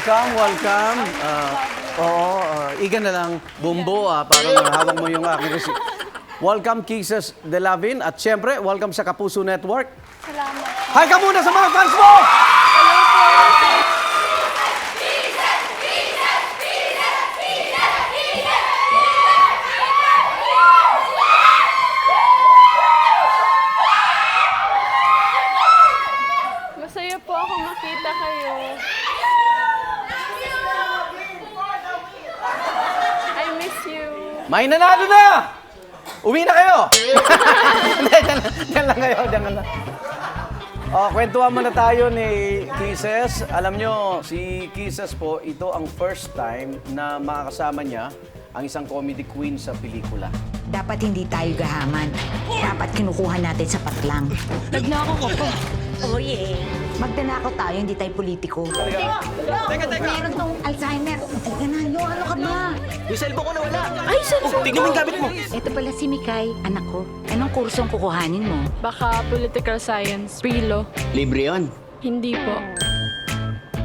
welcome, welcome. Iga na lang, bumbo para hawak mo yung aking welcome, Kisses de Lavin. At syempre, welcome sa Kapuso Network. Salamat. Hi ka muna sa mga fans mo! Masaya po ako makita kayo. I miss you. May nanalo na! Uwi na kayo! Hindi, dyan lang kayo, dyan lang. Kwentuhan muna tayo ni Kisses. Alam nyo, si Kisses po, ito ang first time na makakasama niya ang isang comedy queen sa pelikula. Dapat hindi tayo gahaman. Dapat kinukuha natin sa patlang. Nagnako ko po. Oh yeah. Magdanakaw tayo, hindi tayo politiko. Teka. Meron tong Alzheimer. Teka na, ano ka ba? Yung cellphone ko nawala. Ay, cellphone Tignan mo yung gamit mo. Ito pala si Mikay, anak ko. Anong kurso ang kukuhanin mo? Baka political science. Prilo. Libre yun. Hindi po.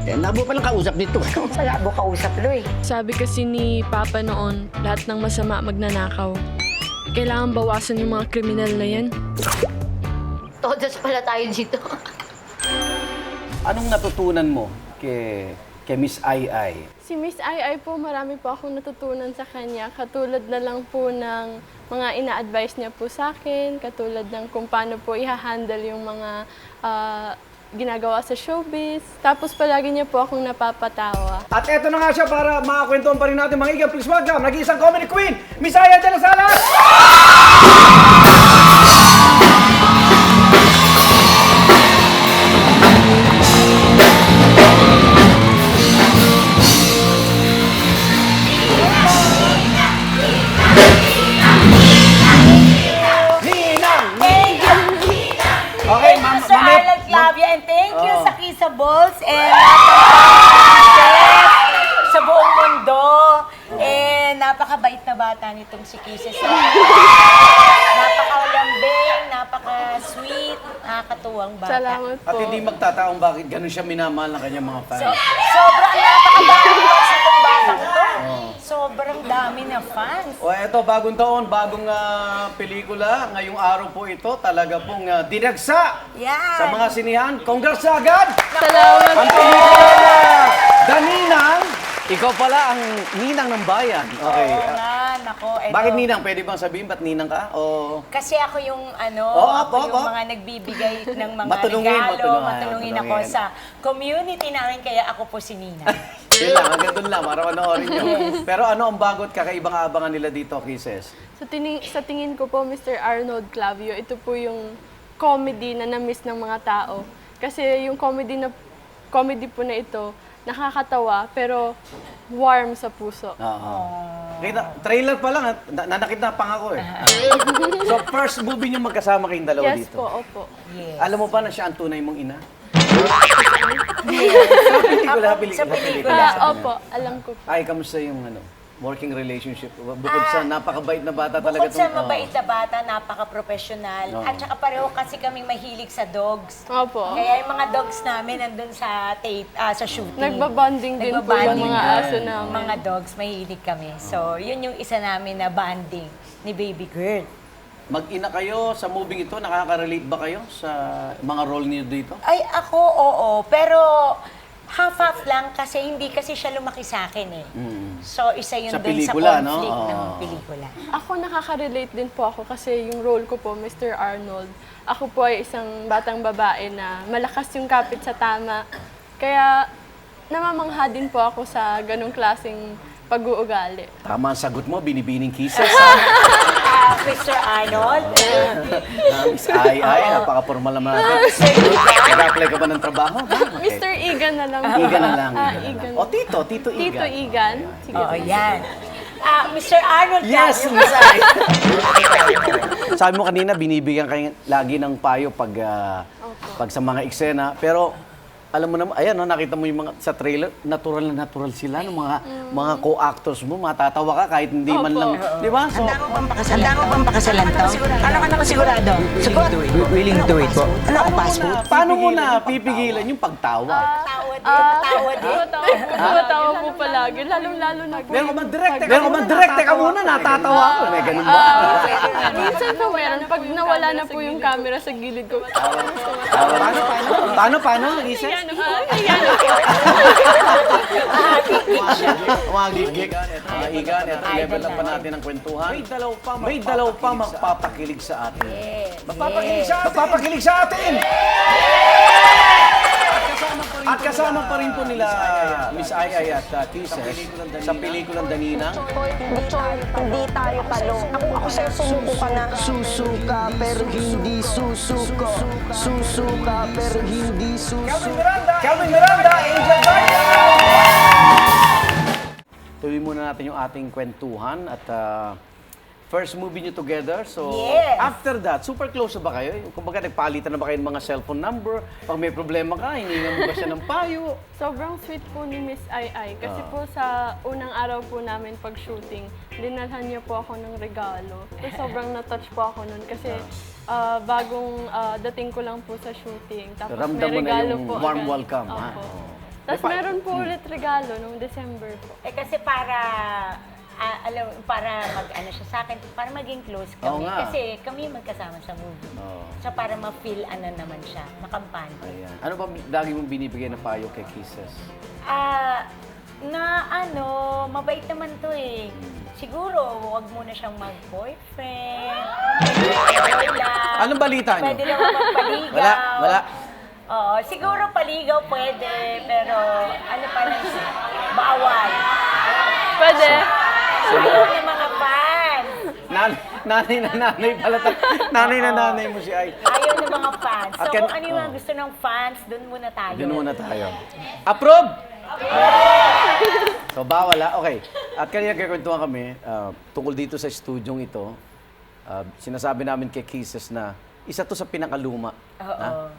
Eh, nabo palang kausap nito. Sa labo kausap, Loy. Sabi kasi ni Papa noon, lahat ng masama magnanakaw. Kailangan bawasan yung mga kriminal na yan. Todas pala tayo dito. Anong natutunan mo kay Miss Ai Ai? Si Miss Ai Ai po, marami po akong natutunan sa kanya. Katulad na lang po ng mga ina-advise niya po sa akin. Katulad ng kung paano po i-handle yung mga ginagawa sa showbiz. Tapos palagi niya po akong napapatawa. At eto na nga siya para makakwentuhan pa rin natin mga iga. Please welcome, nag-iisang comedy queen, Miss Aya de la Salas! Okay, ma'am. Sir Arnold Clavia, and thank you sa Kissables and sa buong mundo. And napakabait na bata nitong si Kisses. Napaka-lambing, napaka-sweet, nakakatuwang bata. Salamat po. At hindi magtataong bakit ganun siya minamahal ng kanyang mga fans. Sobrang napakadami fans itong batang to. Sobrang dami na fans. O eto, bagong taon, bagong pelikula. Ngayong araw po ito, talaga pong dinagsa Yan. sa mga sinihan. Congrats agad! Salamat Ang po. pelikula na Daninang, ikaw pala ang ninang ng bayan. Okay. Oo nga, nako. Eto. Bakit ninang? Pwede bang sabihin ba't ninang ka? O... Kasi ako yung Opo, ako yung opo. mga nagbibigay ng mga Matulungin, regalo, matulungin. ako sa community namin, kaya ako po si Nina. Yun lang, hanggang doon lang, para panoorin nyo. Pero ano ang bagot kakaibang abangan nila dito, Kisses? Sa tingin ko po, Mr. Arnold Clavio, ito po yung comedy na na-miss ng mga tao. Kasi yung comedy po na ito, nakakatawa, pero warm sa puso. Oo. Kita, trailer pa lang, nanakit na pang ako eh. So first movie niyo magkasama kayong dalawa Yes dito. po, opo. Yes. Alam mo ba na siya ang tunay mong ina? Sa pelikula. Opo, alam ko po. Ay, kamusta yung working relationship? Bukod sa napakabait na bata talaga. Bukod sa tong- mabait na bata, napaka-professional. Oo. At saka pareho kasi kaming mahilig sa dogs. Opo. Kaya yung mga dogs namin nandun sa sa shooting. Nagbabanding din po yung mga aso namin. Mga dogs, mahilig kami. So, yun yung isa namin na banding ni baby girl. Mag-ina kayo sa movie ito, nakaka-relate ba kayo sa mga role niyo dito? Ay, ako, oo. Pero half-half lang kasi hindi kasi siya lumaki sa akin eh. So, isa yun Sa dun pelikula, sa no? conflict ng Oo. pelikula. Ako nakaka-relate din po ako kasi yung role ko po, Mr. Arnold, ako po ay isang batang babae na malakas yung kapit sa tama. Kaya namamangha din po ako sa ganong klaseng pag-uugali. Tama ang sagot mo, binibining Kisses. Mr. Arnold, Miss Ai Ai, napaka-formal naman natin. Nag-apply ka ba ng trabaho? Okay. Mr. Igan na lang. Igan na lang. Igan. O Tito Igan. Tito Igan. Sige. oo, yan. Mr. Arnold, Yes, Clavio. Miss Ai. Sabi mo kanina, binibigyan kayo lagi ng payo pag sa mga eksena. Pero alam mo naman, ayan, no, nakita mo yung mga sa trailer, natural na natural sila ng mga co-actors mo, matatawa ka kahit hindi man lang, di ba? So, Handa ko bang pakasalan to? Ano ka na sigurado? Sagot. Willing to wait po. Ano ko passport? paano mo na pipigilan yung pagtawa? Tawa Tumatawa din. Tumatawa po palagi. Lalong-lalo na po. Meron ka man direct, teka muna, natatawa ako. May ganun ba? Minsan po meron. Pag nawala na po yung camera sa gilid ko. Paano, Lisa? Mga gig-gig. Mga igan, ito level up pa natin ang kwentuhan. May dalaw pa magpapakilig sa atin. Magpapakilig sa atin! At kasama pa rin po nila Miss Ay at Kisses sa pelikulang Daninang. Hindi tayo talo. Ako sa'yo, sumuko ka na. Susuka pero hindi susuko. Susuka pero hindi susuko. Calvin Miranda, Angel Bayan! Tuloy muna natin yung ating kwentuhan at first movie nyo together. So, Yes. after that, super close na ba kayo? Kumbaga, nagpalitan na ba kayo ng mga cellphone number? Pag may problema ka, hiningan mo ba siya ng payo? Sobrang sweet po ni Miss Ai. Kasi po sa unang araw po namin pag-shooting, dinalhan niya po ako ng regalo. So, sobrang na-touch po ako nun kasi bagong dating ko lang po sa shooting. Tapos Ramdam may mo na regalo yung po warm agad. welcome, ha? Opo. Tapos meron po ulit regalo nung December po. Kasi para para mag-ano siya sa akin, para maging close Oo kami. nga. Kasi kami magkasama sa movie. Oo. So para ma-feel naman siya, makampante. Ayan. Ano ba lagi mong binibigay na payo kay Kisses? Mabait naman to eh. Siguro, huwag muna siyang mag-boyfriend. Anong balita nyo? Pwede naman magpaligaw. Wala. Oo, siguro paligaw pwede, pero ano pa lang siya, bawal. Pwede? Ayaw ng mga fans. Nanay na nanay pala. Nanay na nanay mo si Ay. Ayaw ng mga fans. So At kung ano yung mga gusto ng fans, doon muna tayo. Doon muna tayo. Approve! So, bawal ha? Okay. At kanina kwentuhan kami, tungkol dito sa studyong ito, sinasabi namin kay Kisses na isa to sa pinakaluma. Oo.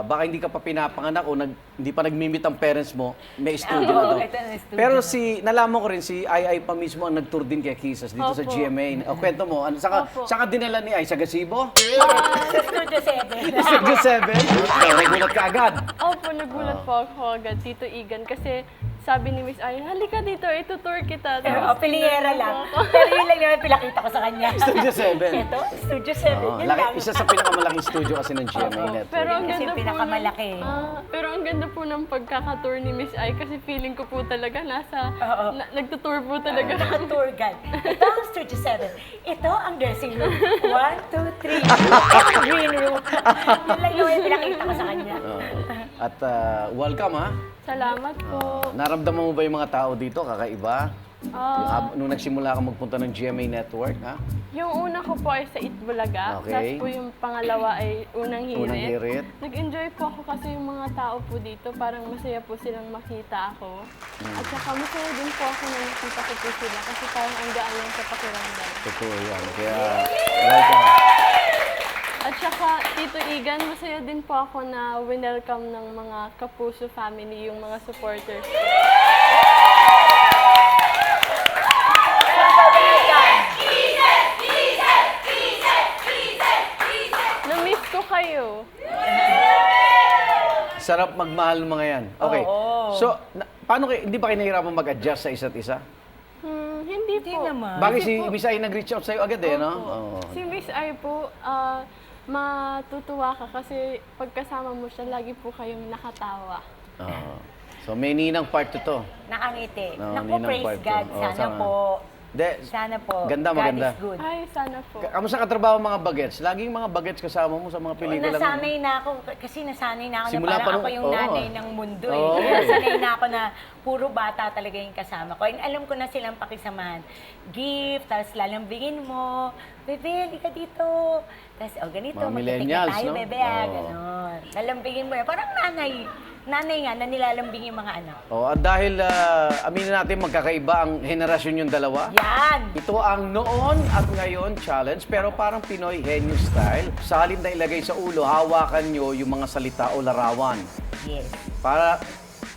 Baka hindi ka pa pinapanganak o hindi pa nag-meet ang parents mo, may studio na to. ito na studio. Pero nalaman ko rin, si Ay pa mismo ang nag-tour din kay Kisses dito sa Opo. GMA. O, kwento mo, saan ka dinala ni Ay? Sa gazebo? Sa Studio 7. Studio 7? Nagulat ka agad. Opo, nagulat po ako agad, Tito Igan. Kasi sabi ni Miss Ai, halika dito, itutour kita. Tapos Piliera tinuro lang. mo ako. Pero yun lang naman pinakita ko sa kanya. Studio 7. Ito, Studio 7. Oo, Yun laki, lang. isa sa pinakamalaking studio kasi ng GMA Network. Pero ang Kasi ganda po pinakamalaki. pero ang ganda po ng pagkaka-tour ni Miss Ai kasi feeling ko po talaga nagtutour po talaga. Ang tour guide. Ito ang Studio 7. Ito ang dressing room. 1, 2, 3. Ito ang green room. Yun lang naman yung pinakita ko sa kanya. At welcome ha. Salamat po. Naramdaman mo ba yung mga tao dito? Kakaiba? Nung nagsimula ka magpunta ng GMA Network, ha? Yung una ko po ay sa Itbulaga. Okay. Tapos po yung pangalawa ay Unang Hirit. Unang Hirit. Nag-enjoy po ako kasi yung mga tao po dito, parang masaya po silang makita ako. At saka masaya din po ako na nakita ko po sila kasi parang ang gaan lang sa pakiramdam. Totoo yan. Kaya, welcome. At saka, Tito Igan, masaya din po ako na welcome ng mga Kapuso family, yung mga supporters. Na-miss ko kayo. Sarap magmahal ng mga yan. Okay. So, paano kayo, hindi ba kayo nahihirapan mag-adjust sa isa't isa? Hindi po. Bakit si Miss Ay nag-reach out sa'yo agad eh, no? Oo. Si Miss Ai po, matutuwa ka kasi pagkasama mo siya, lagi po kayong nakatawa. Oo. So, may ninang part to. Nakangiti. Oo, Naku, ninang praise part God. to. Oo, Sana sana. po. De, Sana po. Ganda, God maganda. is good. Ay, sana po. kamusta katrabaho mga bagets? Laging mga bagets kasama mo sa mga pelikula. Nasanay na ako, kasi nasanay na ako Simula na pa parang nung- ako yung oo. nanay ng mundo eh. Oo. Nasanay na ako na puro bata talaga yung kasama ko. And alam ko na silang pakisamahan. Gift, tapos lalambingin mo. Bebe, halika dito. Tapos, ganito, Mga magpipigil millennials, tayo, no? bebe, Oo. ganon. Lalambingin mo yan. Parang nanay. Nanay nga, na nilalambing yung mga anak. Oh, at dahil aminin natin magkakaiba ang henerasyon yung dalawa. Yan! Ito ang noon at ngayon challenge, pero parang Pinoy henyo style. Sa halip na ilagay sa ulo, hawakan nyo yung mga salita o larawan. Yes. Para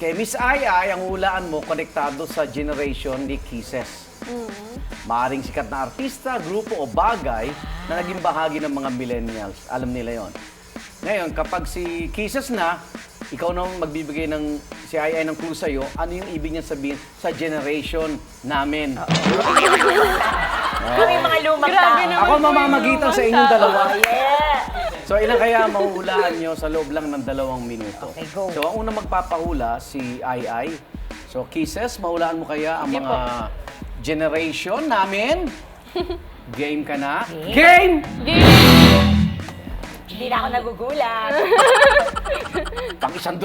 kay Miss Ay, ang hulaan mo konektado sa generation ni Kisses. Maaring sikat na artista, grupo o bagay na naging bahagi ng mga millennials. Alam nila yon. Ngayon, kapag si Kisses na, ikaw naman magbibigay ng si Ai ng clue sa'yo, ano yung ibig niya sabihin sa generation namin. Kami mga lumang Grabe tao. naman Ako po yung mamamagitan sa lumang inyong tao. dalawa. Yeah. So, ilan kaya mahuhulaan nyo sa loob lang ng 2 minuto? Okay, go. So, ang unang magpapahula, si Ai. So, Kisses, mahulaan mo kaya ang Sige mga po. generation namin? Game ka na? Game! Hindi na ako nagugulat. Pang 100.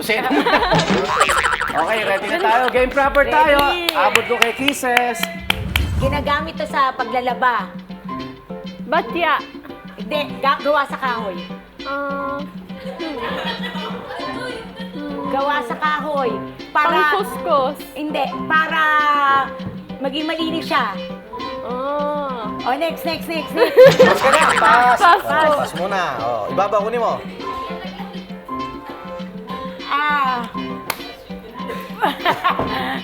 Okay, ready na tayo. Game proper tayo. Ready. Abot ko kay Kisses. Ginagamit to sa paglalaba. Batya. Hindi, gawa sa kahoy. Ah, Gawa sa kahoy. Para, pangkuskus. hindi, para maging malinis siya. Ah. Oh, next. Pass ka na. Pass. Pass po. Pass muna. Oh, ibaba kunin mo.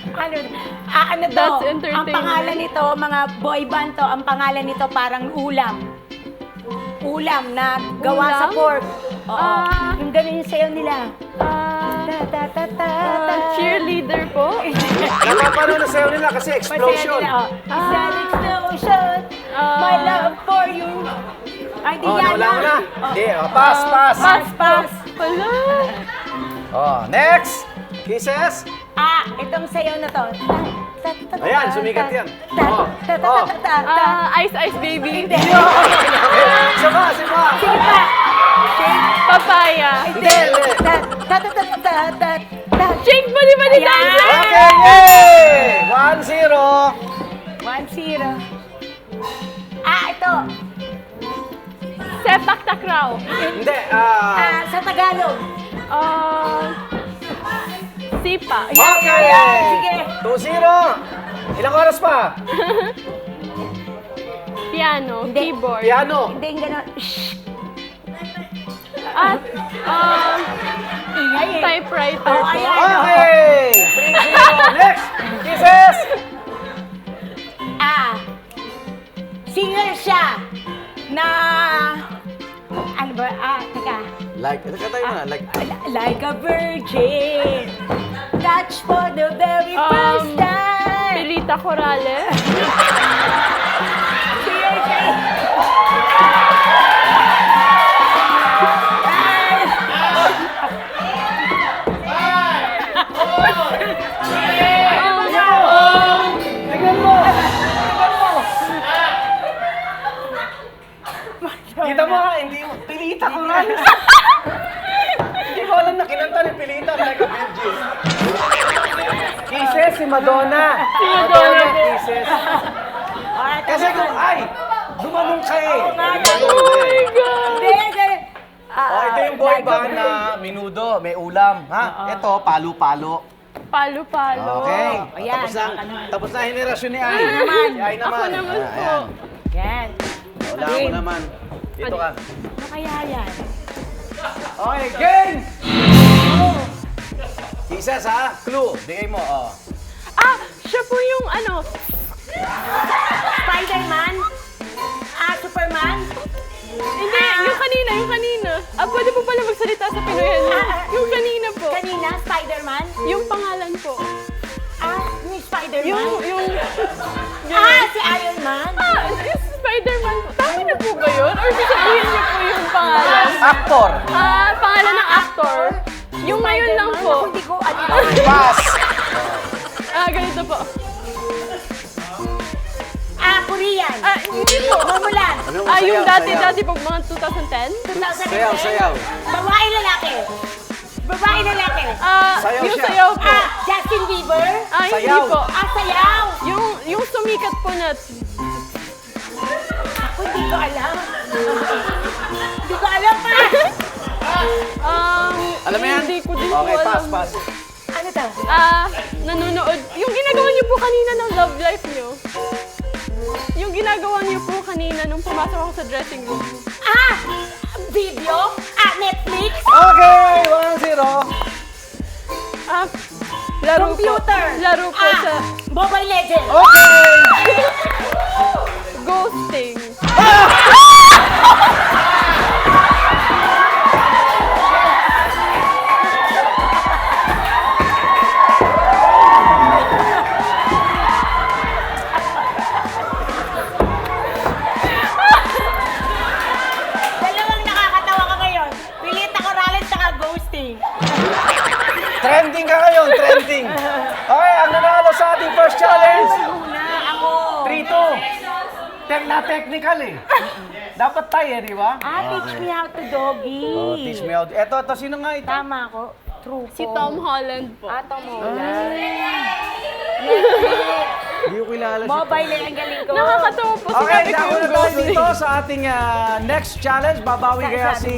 Ano to? That's Ang entertainment. pangalan nito, mga boy band to, ang pangalan nito parang ulam. Ulam na gawa Ulam? sa pork. Oo. Ah. Yung ganun yung sayo nila. Cheerleader po. Napapano na sayo nila kasi explosion. It's an explosion. My love for you. Ay, di Oh, yan nawala mo na. Oh. Hindi, oh, pass. Pass. Wala. Oh, next. Kisses. Itong sayaw na to. Ayan, sumikat yan. Oh. Ice baby. Hindi. Sama. Sige pa. Papaya. Hindi. Shake body body Ayan. dancer. Okay, yay! 1-0. 1-0. Ito. Sepak takraw. Hindi, Sa Tagalog. Sipa. Okay! Sige. 2-0. Ilang oras pa? Piano. Keyboard. Piano. Hindi yung gano'n. Shh. At Ingay eh. typewriter Oh, po. ayan. Okay! 3-0. Next! Kisses! Singer siya na... Ano ba? Teka. Like, ito ka tayo na. Like a virgin. Touch for the very first time. Pilita Corrales. Kita mo ka, hindi mo. Pilita ko nga. Hindi ko alam na kinanta ni Pilita like a virgin. Kisses, si Madonna. Si Madonna po. Kisses. Kasi kung, gumanong ka eh. Oh my God! Oh, ito yung boy band na minudo, may ulam. Ha? Ito, palo-palo. Palo-palo. Okay. Ayan. Tapos na ang henerasyon ni Ai. naman. Si Ai naman. Ako naman po. Ayan. Yan. Wala ako naman. Dito ka. Ano kaya yan? Okay, game! Kisses ha? Clue. Bigay mo. Oh. Siya po yung ano. Spider-Man? Superman? Hindi, yung kanina. Pwede po pala magsalita sa Pinoyan niyo. Yung kanina po. Kanina, Spider-Man? Yung pangalan po. Ni Spider-Man? Yung Si Iron Man? yung Spider-Man po. Tama na po ba yun? Or sasabihin niyo po yung pangalan? Actor. Pangalan ng actor. Yung ngayon lang po. Ako, hindi ko alam. Pass. Ganito po. Korean? Hindi po. Mamulan? Yung Sayaw. dati po, mga 2010. 2010? Sayaw. Babae, lalaki? Babae, lalaki? Sayaw Yung siya. sayaw po. Justin Bieber? Hindi Sayaw. po. Sayaw? Yung sumikat po na. Ako, hindi ko alam. Hindi ko alam pa. Alam mo yan? Hindi ko din Okay, po alam. pass. Ano to? Nanonood. Yung ginagawa niyo po kanina ng love life niyo. Yung ginagawa niyo po kanina nung pumasok ako sa dressing room. Video? Netflix? Okay, 1-0. Laro Computer? Po. Laro po sa Mobile Legends? Okay. ghosting. First challenge! Muna ako. 3-2. Na-technical eh. Dapat tayo, di ba? Teach me how to doggy. Oh, teach me out. Ito, sino nga ito? Tama ako. True Si Tom Holland po. Tom Holland. Hindi ko kilala si Mobile ang galing ko. Nakakatawa po si Okay, Ate dako na Kim tayo Gosling. dito sa ating next challenge. Babawi kaya si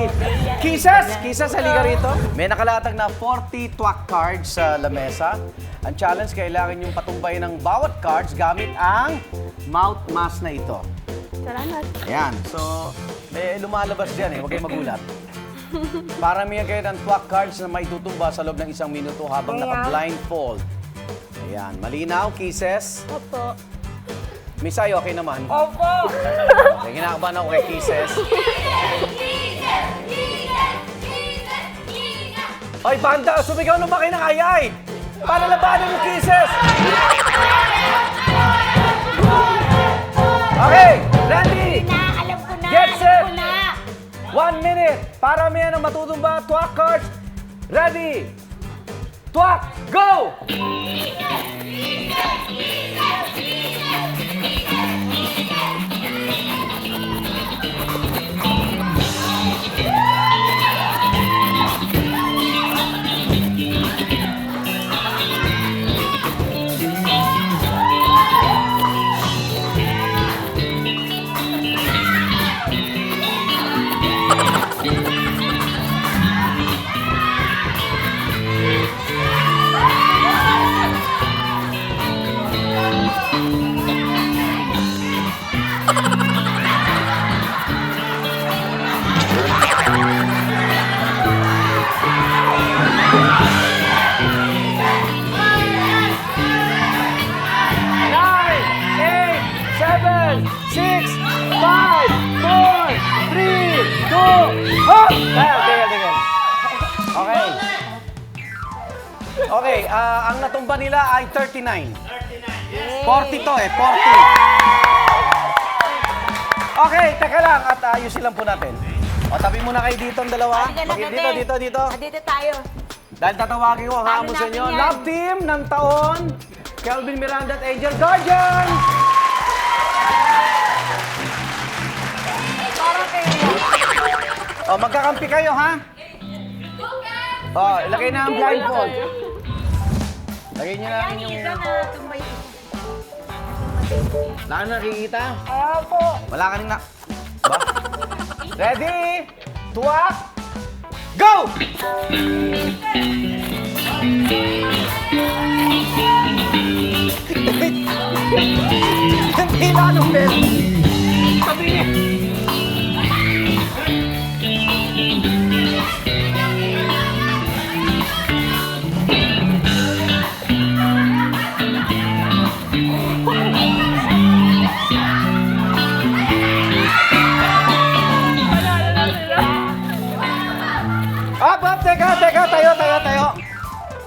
Kisses. Kisses, halika rito. May nakalatag na 40 twak cards sa lamesa. Ang challenge, kailangan yung patumbay ng bawat cards gamit ang mouth mask na ito. Salamat. Ayan. So, may lumalabas dyan eh. Huwag kayong magulat. Paramihan kayo ng twak cards na may tutumba sa loob ng 1 minuto habang naka-blindfold. Ayan. Malinaw, Kisses. Opo. Misay, okay naman. Opo. Okay, kinakabahan ako kay Kisses. Ay, banda! Sumigaw naman kayo ng ayay! Para labanan mo, Kisses! Okay, ready? Alam ko na. Get set! Alam ko na. 1 minute! Para may ang matutumba, twak cards. Ready! Twak! Go! Nine, 8, 7, 6, 5, 4, 3, 2, hop! Tingnan. Okay. Okay, ang natumba nila ay 39. 40 to eh, 40. Okay, teka lang at ayusin lang po natin. O, tabi muna kayo dito ang dalawa. Dito. Dito tayo. Dahil tatawagin ko ang Paano hamon sa natin inyo. yan? Love team ng taon, Kelvin Miranda at Angel Guardian. O, magkakampi kayo, ha? O, ilagay na ang blindfold. Lagay niyo na yung... Wala ka nakikita? Wala ka na... Ba? Ready? Tuwak! Go! Hindi na anong beses. Sabi niya. Up, teka, tayo.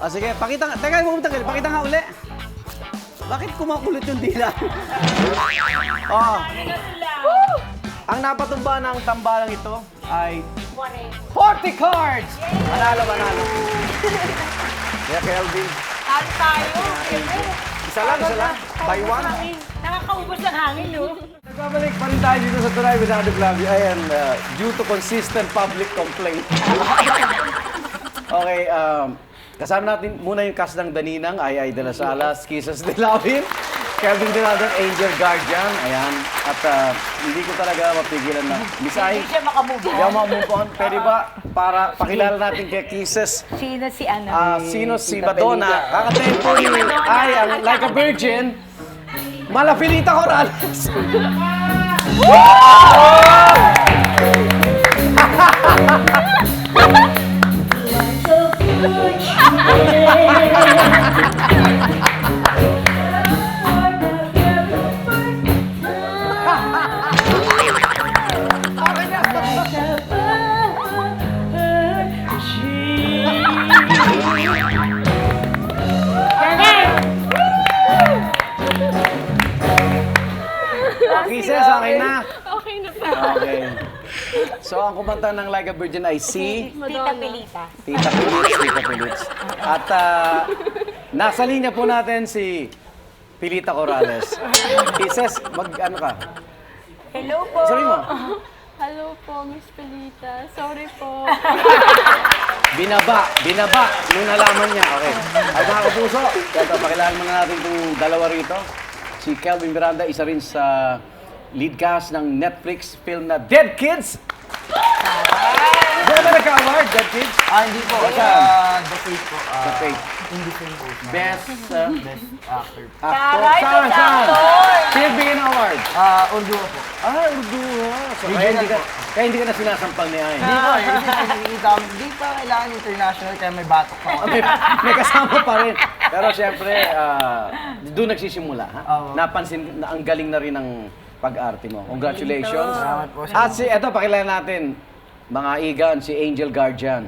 O sige, pakita nga, teka, huwag mo tagal, pakita nga uli. Bakit kumakulit yung dila? Ang napatumba ng tambalang ito ay 40 cards! Manalo. Kaya Kelvin, Ano tayo? isa lang. By one. Nakakaubos ng hangin, no? Nagbabalik pa rin tayo dito sa Tunay with Ado Glavio. Ayan, due to consistent public complaint. Okay, kasama natin muna yung cast ng Daninang, Ay de las Alas, Kisses de Lavin, Kelvin Dinado, Angel Guardian. Ayan, at hindi ko talaga mapigilan na misahin. Hindi siya makamove Hindi ako makamove on. Pwede ba, para pakilala natin kay Kisses, Sino si ano? sino si Madonna, kakatayin po ni Ay, ang Like a Virgin, Malafilita Corrales. Kisses, okay na? Okay na po. Okay. So, ang kumanta ng Like a Virgin ay si Tita Pilita. Tita Pilits. At nasa linya po natin si Pilita Corrales. Kisses, ano ka? Hello po. Sabi mo, Hello po, Miss Pelita. Sorry po. binaba, nung nalaman niya. Okay. Ay mga kapuso, ito, pakilala muna natin itong dalawa rito. Si Kelvin Miranda, isa rin sa lead cast ng Netflix film na Dead Kids. Saan ba nagka-award, Dead Kids? Hindi po. Saan? The Fate po. Sa Fate. Hindi film po. Best Best actor. actor. Taray, Saan? best Saan? actor! Sino bigyan ng award? Urdu po. Urdu ha. So, kaya hindi ka na sinasampal ni Ay. Hindi po eh. Kasi nakikita ko, di pa kailangan international kaya may batok pa ako. May kasama pa rin. Pero siyempre, doon nagsisimula. Ha? Oo. Napansin na ang galing na rin ng pag-arte mo. Congratulations. Salamat po. At eto, pakilala natin, mga igan, si Angel Guardian.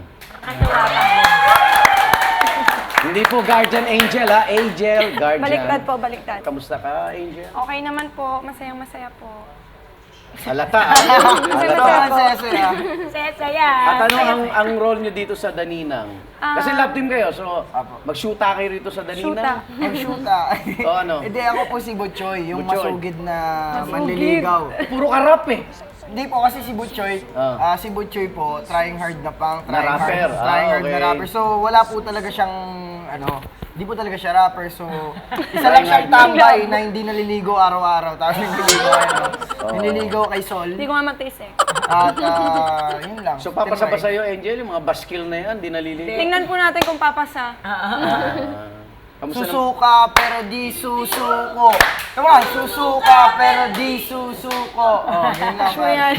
Hindi po Guardian Angel ha, Angel Guardian. Baliktad po, baliktad. Kamusta ka, Angel? Okay naman po, masayang-masaya po. Halata. Saya-saya. Saya-saya. At ano ang role nyo dito sa Daninang? Kasi love team kayo, so mag-shoota kayo rito sa Daninang. Ang shoota. O ano? Hindi, ako po si Butchoy, yung Butchoy. masugid na manliligaw. Puro karap eh. Hindi po kasi si Butchoy, si Butchoy po, trying hard na pang, Na rapper. trying hard na Okay. rapper. So wala po talaga siyang, hindi po talaga siya rapper. So isa lang siyang tambay na hindi naliligo araw-araw. Tapos nililigo kay Sol. Hindi ko nga matiis eh. At yun lang. So papasaba sa'yo, Angel, yung mga baskil na yan, di naliligo. Tingnan po natin kung papasa. Kamusta naman? Susuka pero di susuko. Come on, susuka pero di susuko. Oh, yun lang. Sure yan.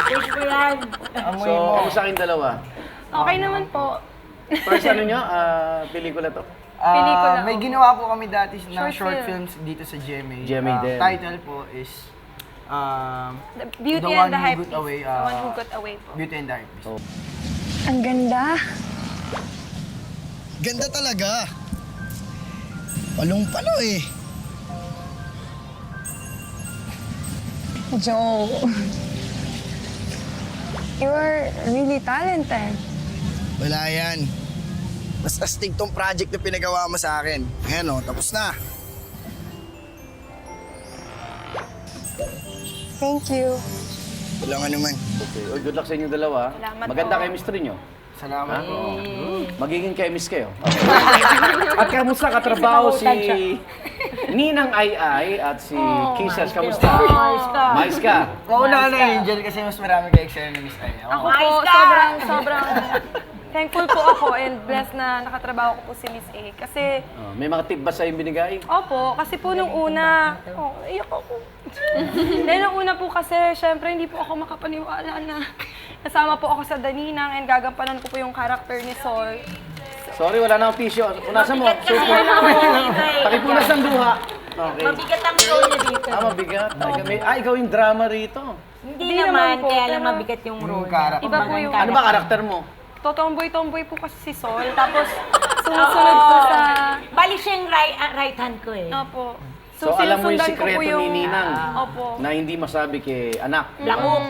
Push mo yan. Amoy So, mo. kamusta kayong dalawa? Okay naman po. First ano nyo, pelikula to? Pelikula, May oo. ginawa po kami dati na Short short film. films dito sa GMA. GMA din. Title po is The Beauty The and One the Who Hype Got Beast. Away, The One Who Got Away po. Beauty and the Hype Beast. Ang ganda. Ganda talaga. Palong-palo eh. Joe. You are really talented. Wala yan. Mas astig tong project na pinagawa mo sa akin. Ayan o, tapos na. Thank you. Wala nga naman. Okay. Oh, good luck sa inyong dalawa. Salamat Maganda po. chemistry nyo. Salamat po. Magiging chemist kayo. Okay. At kamusta katrabaho si Ninang Ay at si Kisses? Kamusta? Mais ka. Kauna na Angel kasi mas marami kay eksena ni Miss Ay. Ako po, Ayos ka! sobrang thankful po ako and blessed na nakatrabaho ko po si Miss A. Kasi, May mga tip ba sa'yo binigay? opo, kasi po nung una, iyak ako. Dahil nung una po kasi, syempre hindi po ako makapaniwala na kasama po ako sa Daninang and gagampanan ko po yung character ni Sol. Sorry, wala na akong tissue. Punasan mo. Super. Pakipunas ng duha. Okay. Mabigat ang role niya dito. Mabigat. Ikaw yung drama rito. Hindi Hindi naman, naman po, kaya lang pero- mabigat yung Yung role. character. Iba po yung, Ano ba karakter mo? totomboy-tomboy po kasi si Sol. Tapos, sumusunod po sa, Bali siya yung right hand ko eh. opo. So, alam mo yung sinusundan ko po sikreto ni Ninang Opo. na hindi masabi kay anak. Langok.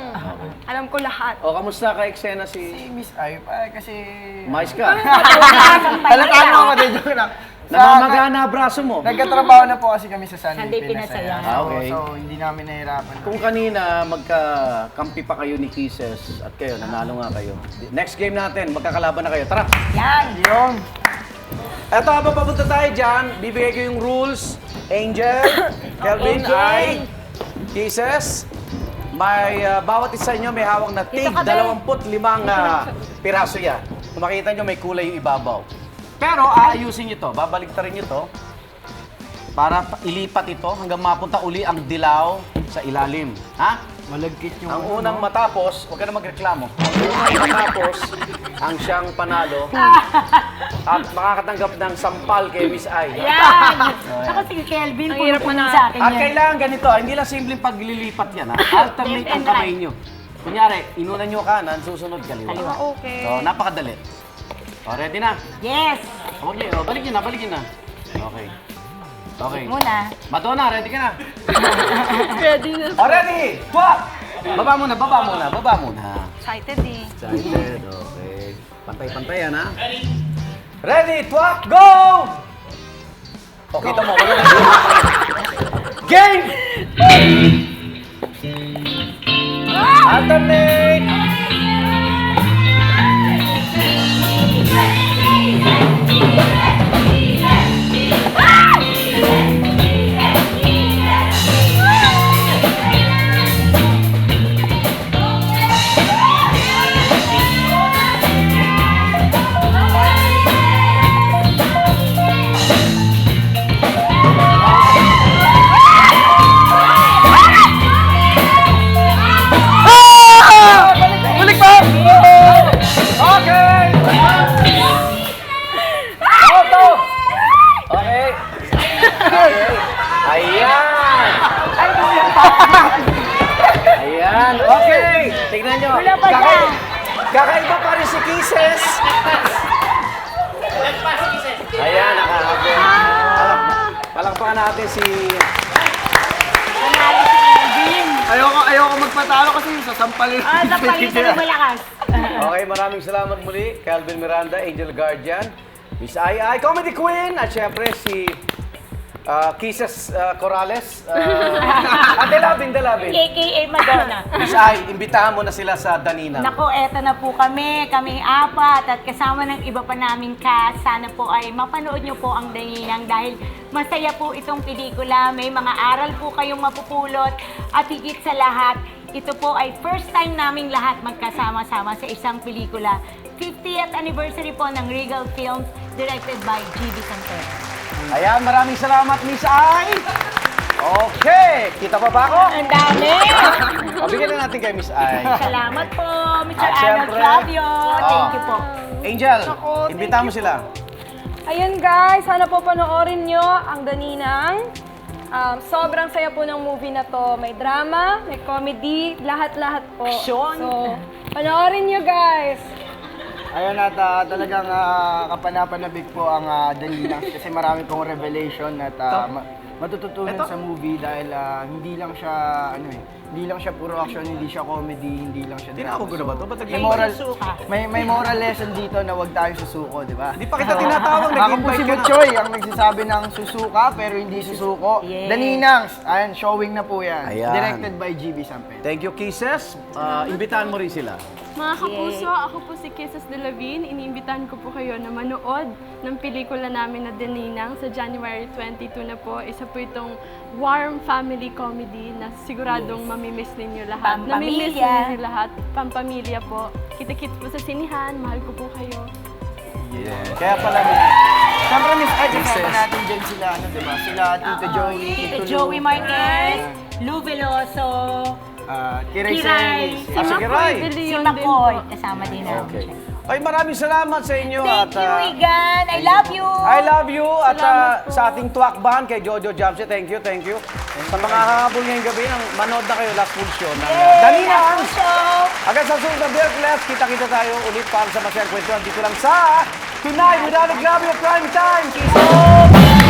Alam ko lahat. O, kamusta ka eksena Si si Miss Ay pa kasi... Mais ka? Halata mo ako din joke lang. Namamagana braso mo. Nagkatrabaho na po kasi kami sa Sunday Sunday Pinasaya. Pinasaya. Okay. So, hindi namin nahirapan. Kung kanina magkakampi pa kayo ni Kisses at kayo, nanalo nga kayo. Next game natin, magkakalaban na kayo. Tara! Yan. Yung Eto, habang papunta tayo dyan, bibigay ko yung rules. Angel, Kelvin, Ay, Kisses. May bawat isa nyo may hawak na tig 25 piraso yan. Kung makita nyo, may kulay yung ibabaw. Pero aayusin nyo to, babaliktarin nyo to para ilipat ito hanggang mapunta uli ang dilaw sa ilalim. Ha? malagkit yung... Ang unang matapos, huwag ka na magreklamo. Ang unang matapos, ang siyang panalo at makakatanggap ng sampal kay Miss Ay. Yan! Ako si Kelvin, Ang hirap puno na. sa akin At yan. kailangan ganito, hindi lang simpleng paglilipat yan. Ha? Alternate ang kamay nyo. Kunyari, inunan nyo kanan, susunod kaliwa. Okay. So, napakadali. O, ready na? Yes! Huwag nyo, balik nyo na. Okay. Okay. Muna. Madonna, ready ka na? Ready na. O, ready! Swap! Baba muna. Excited eh. Excited, okay. Pantay-pantay yan, ha? Ready, twak, go! O, kita mo. Game! Alternate! Balik pa! Okay! Auto! Okay. Okay. Ayan! Ayan. Okay. Tignan nyo. Kakaiba pa rin si Kisses. Ayan, nakakapin. Palakpakan natin si... Ayoko magpatalo kasi sasampalin. Sampalin ka rin malakas. Okay, maraming salamat muli. Calvin Miranda, Angel Guardian, Miss Ai, Comedy Queen, at syempre si Kisses Corrales. Delabin. AKA Madonna. Miss Ai, imbitahan mo na sila sa Danina. Nako, eto na po kami apat at kasama ng iba pa naming cast. Sana po ay mapanood nyo po ang Daninang dahil masaya po itong pelikula. May mga aral po kayong mapupulot at higit sa lahat, ito po ay first time naming lahat magkasama-sama sa isang pelikula. 50th anniversary po ng Regal Films directed by G.B. Santero. Ayan, maraming salamat, Miss Ai. Okay, kita pa ba ako? Ang dami! Pabigyan na natin kay Miss Ai. Salamat po, Mr. At Arnold syempre, Flavio. Thank you po. Angel, Ako, imbitahan mo sila. Ayun guys, sana po panoorin nyo ang Daninang. Sobrang saya po ng movie na to. May drama, may comedy, lahat-lahat po. Action. So, panoorin nyo guys. Ayun at talagang kapanapanabik po ang Daninang kasi marami pong revelation at matututunan sa movie dahil hindi lang siya puro action, hindi siya comedy, hindi lang siya drama. Tinawag ko na ba ito? Ba't May moral lesson dito na huwag tayong susuko, di ba? Hindi pa kita tinatawag, Ako po nag-invite si ka na. Butchoy, ang nagsasabi ng susuka pero hindi susuko. Yes. Daninang, ayan, showing na po yan. Ayan. Directed by G.B. Samped. Thank you, Kisses. Imbitahan mo rin sila. Mga kapuso, ako po si Kisses De Lavin. Iniimbitahan ko po kayo na manood ng pelikula namin na Daninang sa January 22 na po. Isa po itong warm family comedy na siguradong mamimiss ninyo lahat. Namimiss Pampamilya. ninyo lahat. Pampamilya po. Kita-kit po sa sinihan. Mahal ko po kayo. Yeah. Kaya pala, Siyempre, Miss Ed, kasama natin dyan sila, di ba? Sila, Tito Joey, Tito Tito Joey Lou, Marquez, Lou Veloso, Kiray Kiray. Celis. Si Kiray. De si Leon din Makoy. po. Kasama din namin Okay. siya. Ay, maraming salamat sa inyo. Thank at, you, Igan. I love you. I love you. At Salamat po. sa ating tuwakbahan kay Jojo Jamsi, thank you. Sa mga hahabol ngayong gabi, manood na kayo last full show ng Daninang. Hanggang sa susunod na Beerclubs, kita-kita tayo ulit para sa masayang kwentuhan dito lang sa Tonight with Alec Glavio Prime Time. Kiss